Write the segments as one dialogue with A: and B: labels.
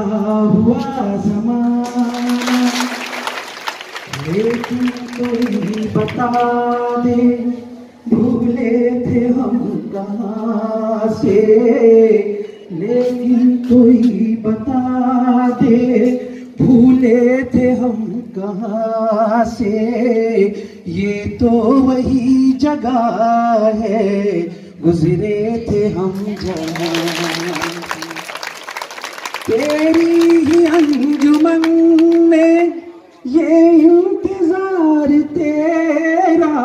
A: हुआ ज़माना, लेकिन कोई बता दे भूले थे हम कहाँ से, लेकिन कोई बता दे भूले थे हम कहाँ से। ये तो वही जगह है गुजरे थे हम जहाँ से। तेरी ही अंजुमन में ये इंतजार तेरा,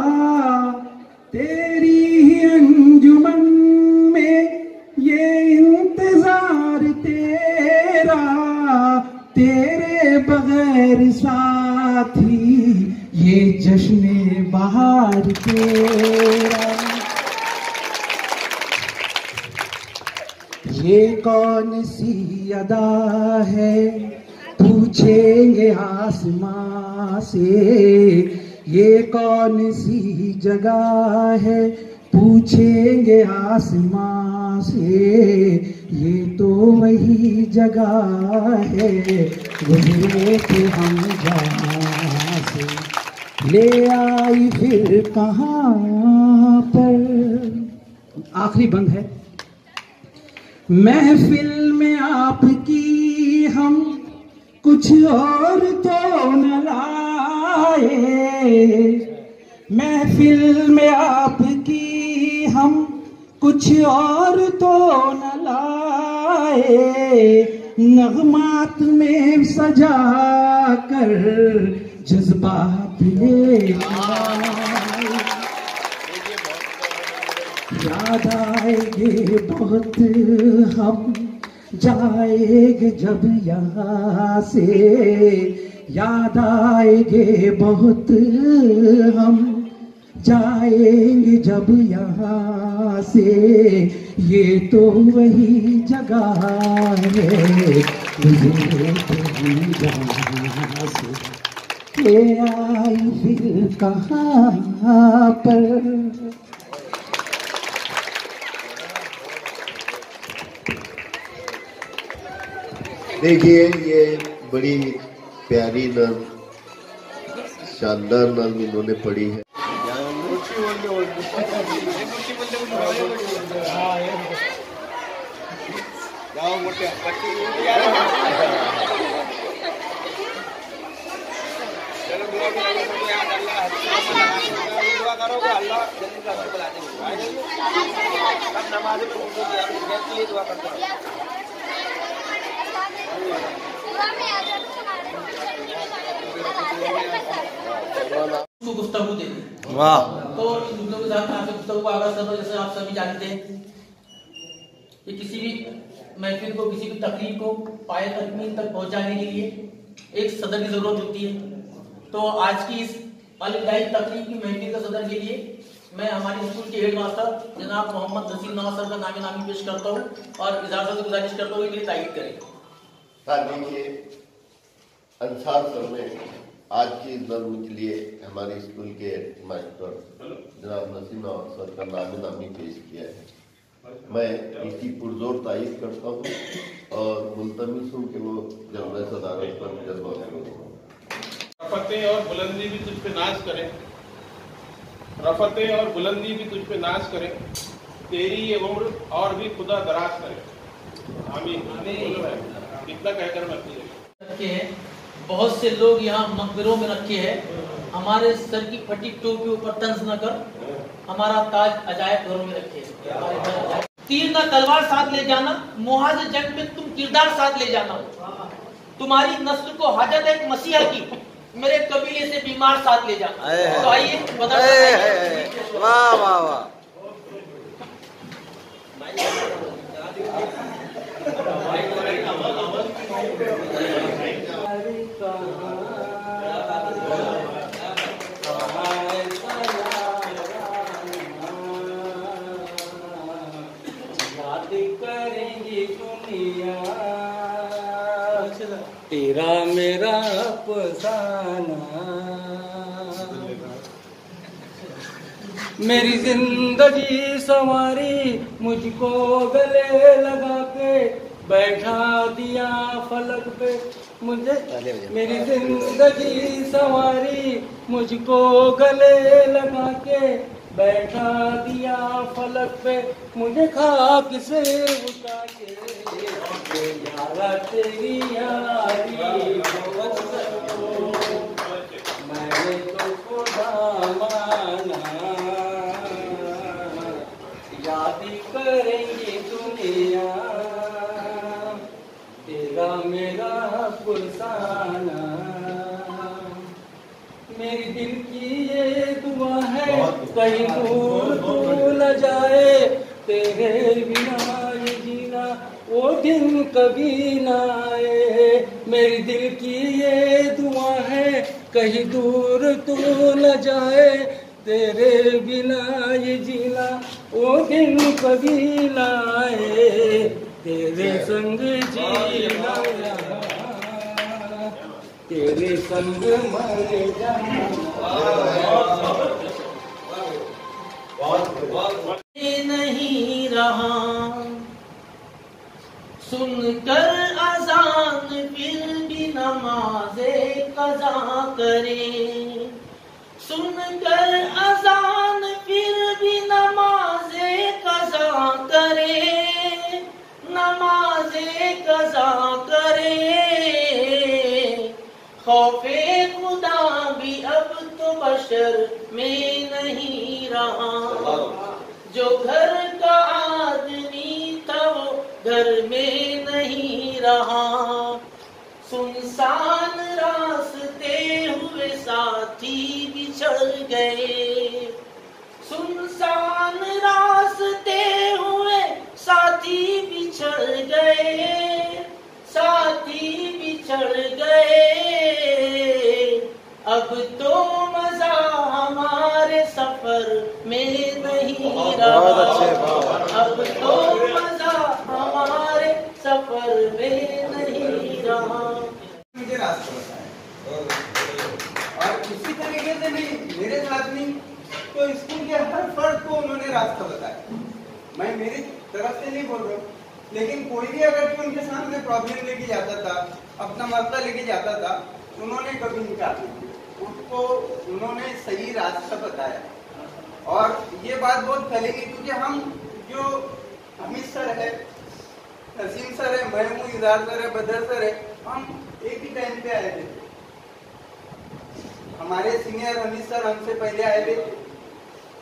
A: तेरी ही अंजुमन में ये इंतजार तेरा, तेरे बगैर साथी ये जश्न बहार तेरा। ये कौन सी अदा है पूछेंगे आसमां से, ये कौन सी जगह है पूछेंगे आसमां से। ये तो वही जगह है गुजरे थे हम जहाँ से, ले आई फिर कहाँ पर। आखिरी बंद है। महफिल में आपकी हम कुछ और तो न लाए, महफिल में आपकी हम कुछ और तो न लाए, नगमात में सजा कर जज्बात ले आए। याद आएंगे बहुत हम जाएंगे जब यहाँ से, याद आएंगे बहुत हम जाएंगे जब यहाँ से। ये तो वही जगह है गुजरे थे हम जहाँ से, ले आई फिर कहाँ पर।
B: देखिए ये बड़ी प्यारी नज़्म, शानदार नज़्म इन्होंने पढ़ी है।
C: गुफ्तगू देंगे।
D: वाह।
C: तो इन मुद्दों के साथ आपसे गुफ्तगू को आगाज करता हूं। जैसे आप सभी जानते हैं कि किसी भी महफिल को, किसी भी तकरीर को पाए तकमील तक पहुंचाने के लिए एक सदर की जरूरत होती है। तो आज की इस अल-इब्तिदाई तकरीर की महफिल का सदर के लिए मैं हमारे स्कूल के हेड मास्टर जनाब मोहम्मद नसीर नवाज सर का नामी पेश करता हूँ और इजाज़त से गुजारिश करता हूँ कि तारीफ करें।
B: देखिए अंसार सर ने आज की नज़्म के लिए हमारे स्कूल के मास्टर जनाब नसीर नवाज सर का नामी पेश किया है। मैं इसकी पुरजोर तारीफ करता हूँ और मुल्तमिस हूँ कि वो जलवा सदारत पर जज्बा करें।
E: रफ़तें और बुलंदी भी तुझ पे नाज करें, रफ़तें और बुलंदी भी तुझ पे नाज करें, तेरी ये उम्र और भी खुदा दराज करे। आमीन। कितना कहकर मैं
C: रखे हैं बहुत से लोग यहाँ मकबरों में रखे हैं। हमारे सर की फटी टोपी ऊपर तंज न कर, हमारा ताज अजायब घरों में रखे हैं। तीर न तलवार साथ ले जाना, मुहाज जंग में तुम किरदार साथ ले जाना। तुम्हारी नस्ल को हाजत है एक मसीहा की, मेरे कबीले से बीमार साथ ले जाना। तो आइए बता।
D: वाह वाह वाह। तेरा मेरा अफसाना, मेरी जिंदगी संवारी मुझको गले लगा के बैठा दिया फलक पे मुझे, मेरी जिंदगी सवारी मुझको गले लगा के, बैठा दिया फलक पे मुझे खाक से उठा के, यारा तेरी यारी मैंने तो खुदा माना, याद करेंगे दुनिया तेरा मेरा अफसाना। मेरी दिल की ये दुआ है कहीं दूर तू न जाए, तेरे बिना ये जीना वो दिन कभी ना आए। मेरी दिल की ये दुआ है कहीं दूर तू न जाए, तेरे बिना ये जीना वो दिन कभी ना आए, तेरे संग जीना तेरे संग मर
C: नहीं रहा सुनकर अजान फिर भी नमाज़े कज़ा करे, सुनकर अजान फिर भी नमाज़े कज़ा करे, नमाज़े कज़ा करे। खौफे खुदा भी अब तो बशर में नहीं रहा, जो घर का आदमी था वो घर में नहीं रहा, सुनसान रास्ते हुए साथी बिछड़ गए, सुनसान रास्ते हुए साथी बिछड़ गए, साथी बिछड़ गए। अब तो मजा हमारे सफर में नहीं रहा, अब तो मजा हमारे सफर में नहीं रहा।
F: मुझे रास्ता बताया और इसी तरीके से भी मेरे साथ नहीं तो स्कूल के हर फर्द को उन्होंने रास्ता बताया। मैं मेरी तरफ से नहीं बोल रहा हूँ, लेकिन कोई भी अगर कि उनके सामने प्रॉब्लम लेके जाता था, अपना मसला लेके जाता था, उन्होंने कभी इनकार नहीं किया, उसको उन्होंने सही रास्ता बताया। और ये बात बहुत फैलेगी क्योंकि हम जो हमीद सर है, नसीम सर है, मैं हूँ, इज़ार सर है, बदर सर है, हम एक ही टाइम पे आए थे। हमारे सीनियर हमीद सर हमसे पहले आए थे,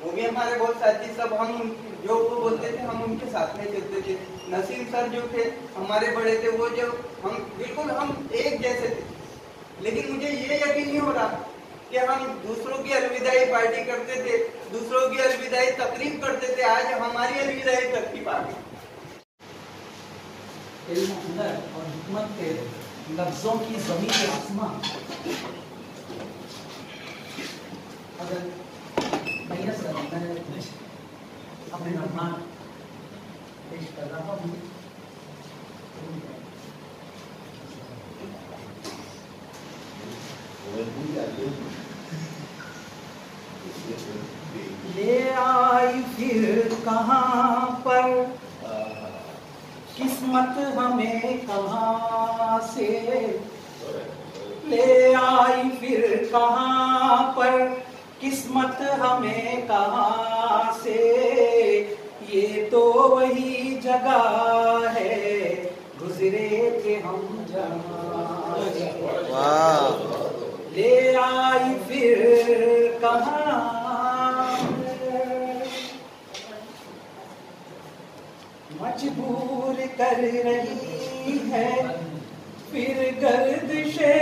F: वो भी हमारे बहुत साथी, सब हम जो वो बोलते थे हम उनके साथ में चलते थे। नसीम सर जो थे हमारे बड़े थे, वो जो हम बिल्कुल हम एक जैसे थे। लेकिन मुझे ये यकीन नहीं हो रहा कि हम दूसरों की अलविदाई पार्टी करते थे, दूसरों की अलविदाई तकरीब करते थे, आज हमारी अलविदाई तकरीब आ गई।
A: इल्म और हिकमत के लफ्जों की जमीन के आसमां अगर मैंने अपने मेहमान पेश कर रहा हूँ, ले आई फिर कहाँ पर किस्मत हमें कहाँ से, ले आई फिर कहाँ पर किस्मत हमें कहाँ से, ये तो वही जगह है गुजरे थे हम जहाँ से, ले आई फिर कहाँ मजबूर कर रही है फिर गर्दिशे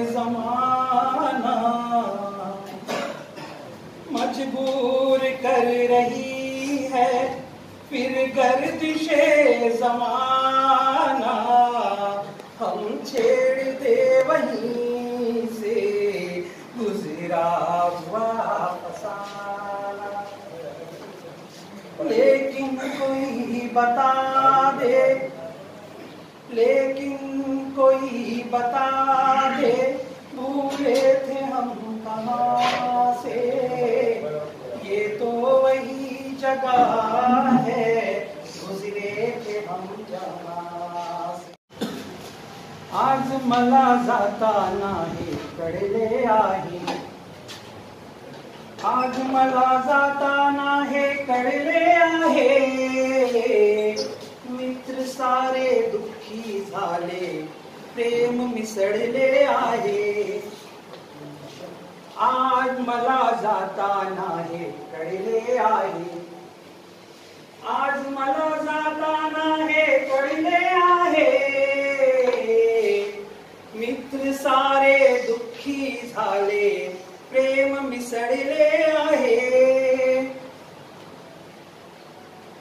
A: ज़माना, मजबूर कर रही है फिर गर्दिशे ज़माना, हम छेड़ दे वहीं से गुजरा हुआ फसाना, लेकिन कोई बता दे, लेकिन कोई बता दे भूले थे हम कहाँ से, ये तो वही जगह है गुजरे थे हम जहाँ से। नाही कळले आहे. आज मला जाताना हे कळले आहे, मित्र सारे दुःखी झाले, प्रेम मिसळले आहे. आज मला जाताना हे कळले आहे, आज मला जाताना हे कळले आहे, मित्र सारे दुःखी झाले, प्रेम मिसळले आहे.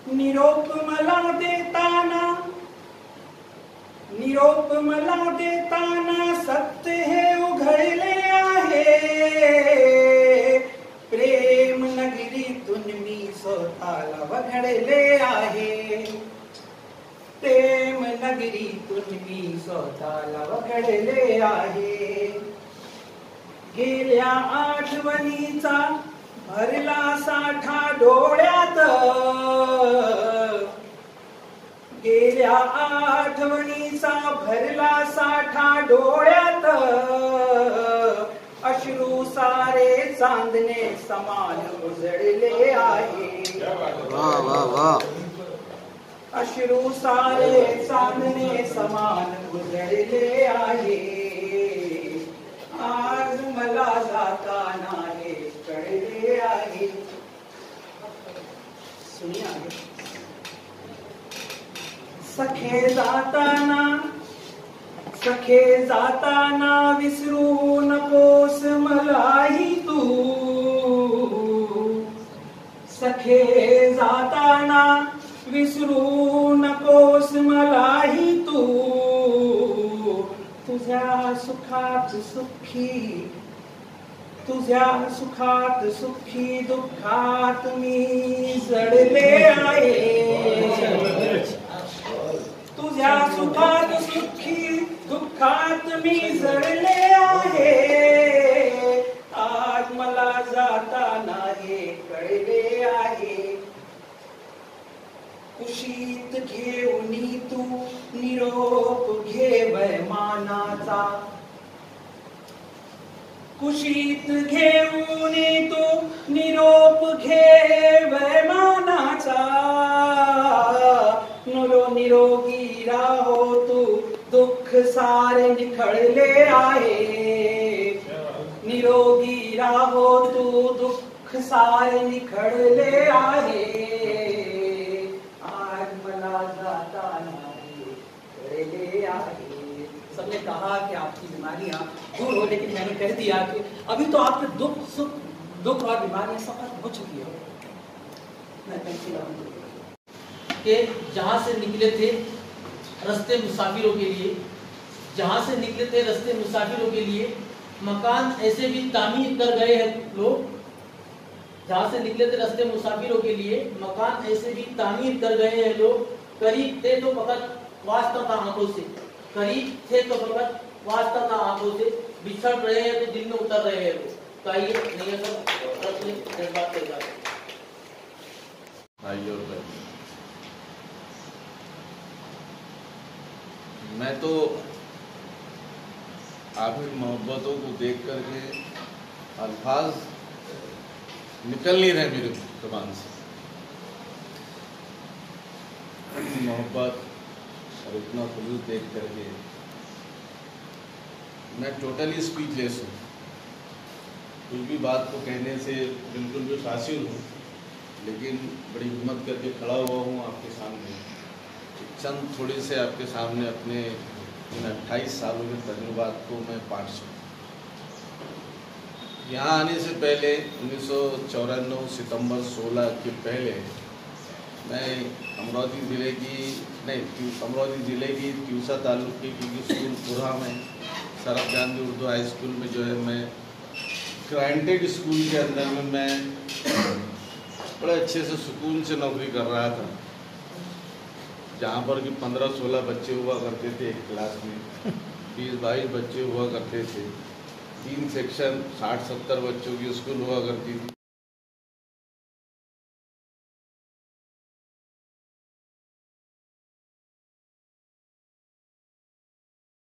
A: निरोप मला देताना सत्य हे उघडले आहे. प्रेम नगरीतून मी स्वतःला वगळले आहे. प्रेम नगरीतून मी स्वतःला वगळले आहे. गेल्या आठवणीचा भरला साठा डोळ्यात, गेल्या आठवणीचा भरला साठा डोळ्यात, अश्रू सारे चांदणे समान उजळले आहे.
G: वाह वाह वाह.
A: अश्रू सारे चांदणे समान उजळले आहे. आज मला जाताना हे कळले आहे. सुनिए आगे. सखे जाताना विसरू नकोस मलाही तू. सखे जाताना विसरू नकोस मलाही तू. तुझ्या सुखात सुखी दुःखात मी जडले आहे. तुझ्या सुखात सुखी दुःखात मी जडले आहे. आज मला जाताना हे कळले आहे. कुशीत घेऊनी तू निरोप घे वैमानाचा. कुशीत घेऊनी तू निरोप घे वैमानाचा. निरोगी राहो तू, दुःख सारे निखळले आहे. निरोगी राहो तू, दुःख सारे निखळले आहे. आज मला जाताना कळले आहे. सबने कहा कि आपकी बीमारियां दूर हो, लेकिन मैंने कह दिया कि अभी तो आपके दुख और बीमारियां समाप्त हो चुकी है. मैं कैसी रहूंगी
C: कि जहाँ से निकले थे रास्ते मुसाफिरों के लिए, जहाँ से निकले थे रास्ते मुसाफिरों के लिए, मकान ऐसे भी तामीर कर गए हैं लोग. जहाँ से निकले थे रास्ते मुसाफिरों के लिए, मकान ऐसे भी तामीर कर गए हैं लोग. करीब थे तो फकत वास्ता था आंखों से, करीब थे तो फकत वास्ता था आंखों से. बिछड़ रहे हैं तो दिल में उतर रहे हैं लोग. तो आइए नहीं है सब बात कर जाते.
H: भाई और बहन, मैं तो आपकी मोहब्बतों को देख करके अल्फाज निकल नहीं रहे मेरे जुबान से. मोहब्बत और इतना खुलूस देख करके मैं टोटली स्पीचलेस हूँ. कुछ भी बात को कहने से बिल्कुल भी फासिल हूँ, लेकिन बड़ी हिम्मत करके खड़ा हुआ हूँ आपके सामने. चंद थोड़ी से आपके सामने अपने इन 28 सालों के तजुर्बात को मैं बांट सकूँ. यहाँ आने से पहले 1994 सितंबर 16 के पहले मैं अमरावती ज़िले की तिवसा तालुके की स्कूल पुरहा में Surf Gandhi Urdu high school में जो है मैं ग्रांटेड स्कूल के अंदर में मैं बड़े अच्छे से सुकून से नौकरी कर रहा था. जहाँ पर कि 15-16 बच्चे हुआ करते थे एक क्लास में, 20-22 बच्चे हुआ करते थे. 3 सेक्शन 60-70 बच्चों की स्कूल हुआ करती थी.